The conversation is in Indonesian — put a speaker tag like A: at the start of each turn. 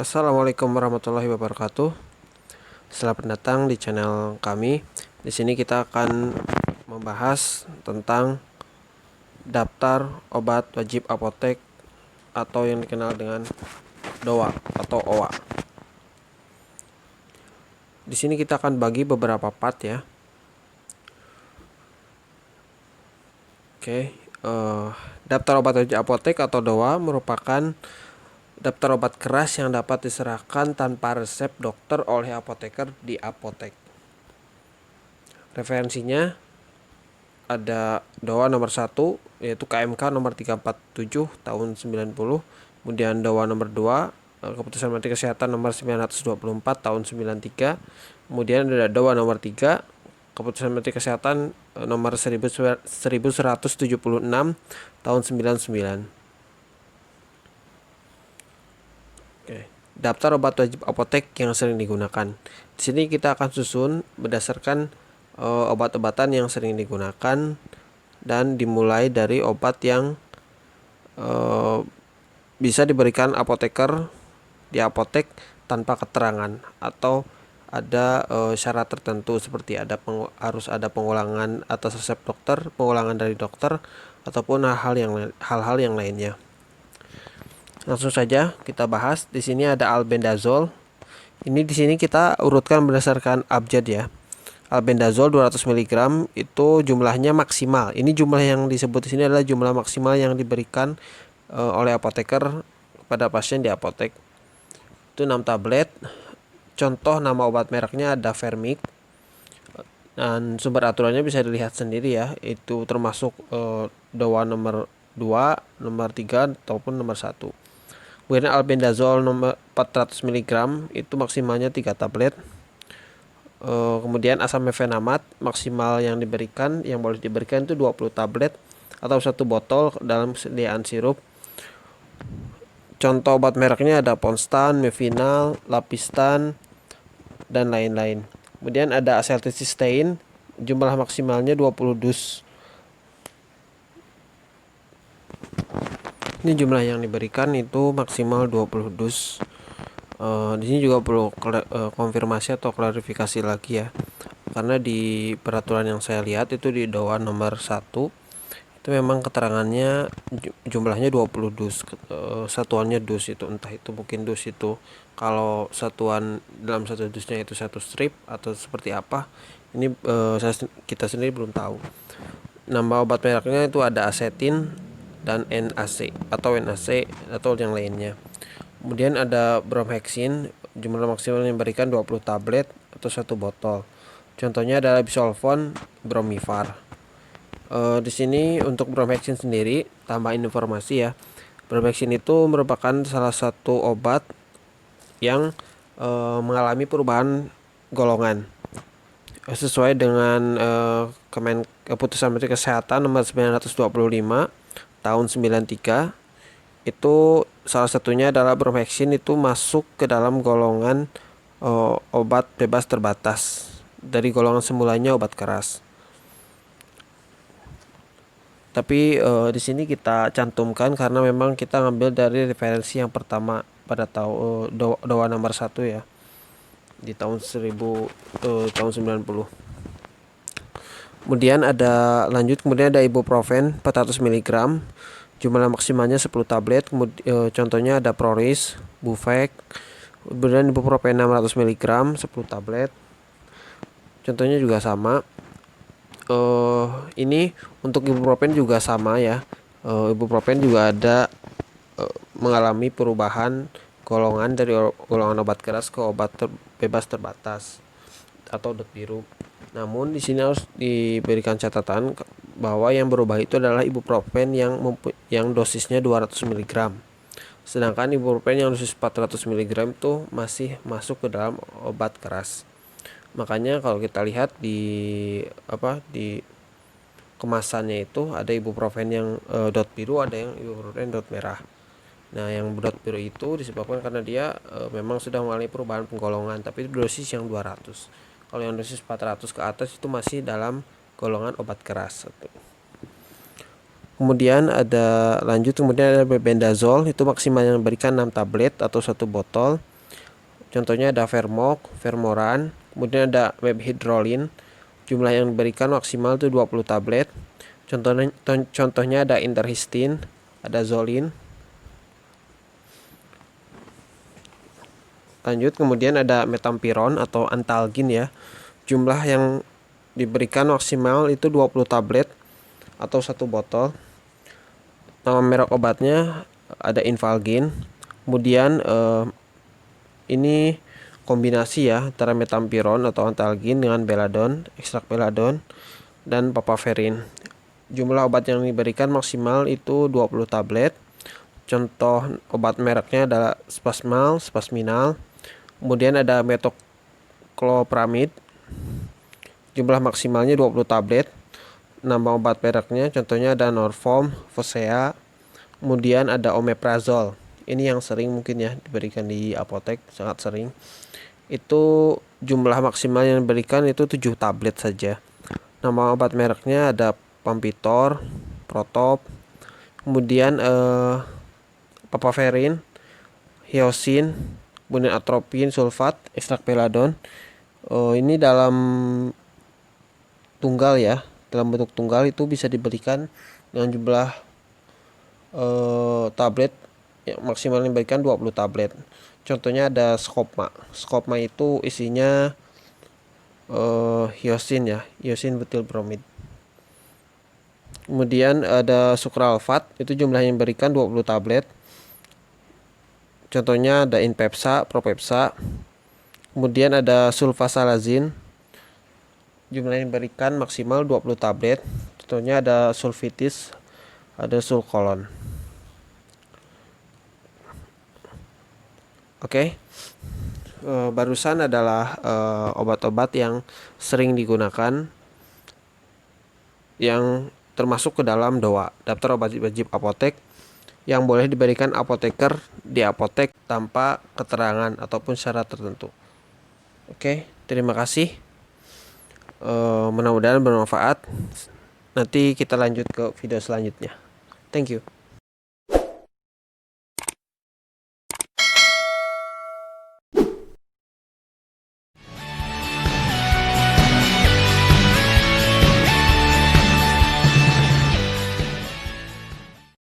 A: Assalamualaikum warahmatullahi wabarakatuh. Selamat datang di channel kami. Di sini kita akan membahas tentang daftar obat wajib apotek atau yang dikenal dengan DOA atau OA. Di sini kita akan bagi beberapa part ya. Daftar obat wajib apotek atau DOA merupakan daftar obat keras yang dapat diserahkan tanpa resep dokter oleh apoteker di apotek. Referensinya ada DOA nomor 1 yaitu KMK nomor 347 tahun 90, kemudian DOA nomor 2 Keputusan Menteri Kesehatan nomor 924 tahun 93, kemudian ada DOA nomor 3 Keputusan Menteri Kesehatan nomor 1176 tahun 99. Daftar obat wajib apotek yang sering digunakan. Di sini kita akan susun berdasarkan obat-obatan yang sering digunakan dan dimulai dari obat yang bisa diberikan apoteker di apotek tanpa keterangan atau ada syarat tertentu seperti harus ada pengulangan atas resep dokter, pengulangan dari dokter ataupun hal-hal yang lainnya. Langsung saja kita bahas. Di sini ada albendazole. Ini di sini kita urutkan berdasarkan abjad ya. Albendazole 200 mg itu jumlahnya maksimal. Ini jumlah yang disebut di sini adalah jumlah maksimal yang diberikan oleh apoteker kepada pasien di apotek. Itu 6 tablet. Contoh nama obat mereknya ada Fermic. Dan sumber aturannya bisa dilihat sendiri ya. Itu termasuk DOA nomor 2, nomor 3 ataupun nomor 1. Kemudian albendazole nomor 400 mg itu maksimalnya 3 tablet. Kemudian asam mefenamat maksimal yang boleh diberikan itu 20 tablet atau 1 botol dalam sediaan sirup. Contoh obat mereknya ada Ponstan, Mevinal, Lapistan, dan lain-lain. Kemudian ada acetylcysteine, jumlah maksimalnya 20 dus. Ini jumlah yang diberikan itu maksimal 20 dus. Di sini juga perlu konfirmasi atau klarifikasi lagi ya. Karena di peraturan yang saya lihat itu di DOA nomor 1 itu memang keterangannya jumlahnya 20 dus. Satuannya dus itu, entah itu mungkin dus itu kalau satuan dalam satu dusnya itu 1 strip atau seperti apa. Ini kita sendiri belum tahu. Nama obat mereknya itu ada asetin dan NAC atau yang lainnya. Kemudian ada bromhexin, jumlah maksimal yang diberikan 20 tablet atau 1 botol. Contohnya adalah bisolfon, bromifar. Di sini untuk bromhexin sendiri, tambahin informasi ya. Bromhexin itu merupakan salah satu obat yang mengalami perubahan golongan sesuai dengan Keputusan Menteri Kesehatan nomor 925 tahun 93. Itu salah satunya adalah bromhexin itu masuk ke dalam golongan obat bebas terbatas dari golongan semulanya obat keras. Tapi di sini kita cantumkan karena memang kita ngambil dari referensi yang pertama pada DOA nomor 1 ya di tahun 90. Kemudian ada ibuprofen 400 mg, jumlah maksimalnya 10 tablet. Contohnya ada Proris, Bufek. Kemudian ibuprofen 600 mg 10 tablet. Contohnya juga sama. Ini untuk ibuprofen juga sama ya. Ibuprofen juga ada mengalami perubahan golongan dari golongan obat keras ke obat bebas terbatas atau dot biru. Namun di sini harus diberikan catatan bahwa yang berubah itu adalah ibuprofen yang dosisnya 200 mg. Sedangkan ibuprofen yang dosis 400 mg itu masih masuk ke dalam obat keras. Makanya kalau kita lihat di kemasannya itu ada ibuprofen yang dot biru, ada yang ibuprofen dot merah. Nah, yang dot biru itu disebabkan karena dia memang sudah mengalami perubahan penggolongan, tapi dosis yang 200. Kalau yang dosis 400 ke atas itu masih dalam golongan obat keras. Kemudian ada bendazole, itu maksimal yang diberikan 6 tablet atau 1 botol. Contohnya ada Vermox, Vermoran, kemudian ada Mebhidrolin. Jumlah yang diberikan maksimal itu 20 tablet. Contohnya ada Interhistin, ada Zolin. Lanjut, kemudian ada Metampiron atau Antalgin ya. Jumlah yang diberikan maksimal itu 20 tablet atau 1 botol. Nama merek obatnya ada Infalgin. Kemudian ini kombinasi ya antara metampiron atau antalgin dengan beladon, ekstrak beladon, dan papaverin. Jumlah obat yang diberikan maksimal itu 20 tablet. Contoh obat mereknya adalah Spasmal, Spasminal. Kemudian ada metoclopramid. Jumlah maksimalnya 20 tablet. Nama obat mereknya contohnya ada Norform, Fosea. Kemudian ada Omeprazol. Ini yang sering mungkin ya diberikan di apotek, sangat sering. Itu jumlah maksimal yang diberikan itu 7 tablet saja. Nama obat mereknya ada Pampitor, Protop, kemudian papaverin, hyosin, kemudian atropin sulfat, ekstrak beladon. Ini dalam tunggal ya, dalam bentuk tunggal itu bisa diberikan dengan jumlah tablet yang maksimal yang diberikan 20 tablet. Contohnya ada Skopma. Skopma itu isinya hyosin ya, hyosin butyl bromid. Kemudian ada sukralfat, itu jumlah yang diberikan 20 tablet. Contohnya ada Inpepsa, Propepsa. Kemudian ada sulfasalazin. Jumlah yang diberikan maksimal 20 tablet. Contohnya ada sulfitis, ada sulkolon. Oke. Barusan adalah obat-obat yang sering digunakan yang termasuk ke dalam DOA, daftar obat wajib apotek, yang boleh diberikan apoteker di apotek tanpa keterangan ataupun syarat tertentu. Oke, terima kasih. Mudah-mudahan bermanfaat. Nanti kita lanjut ke video selanjutnya. Thank you.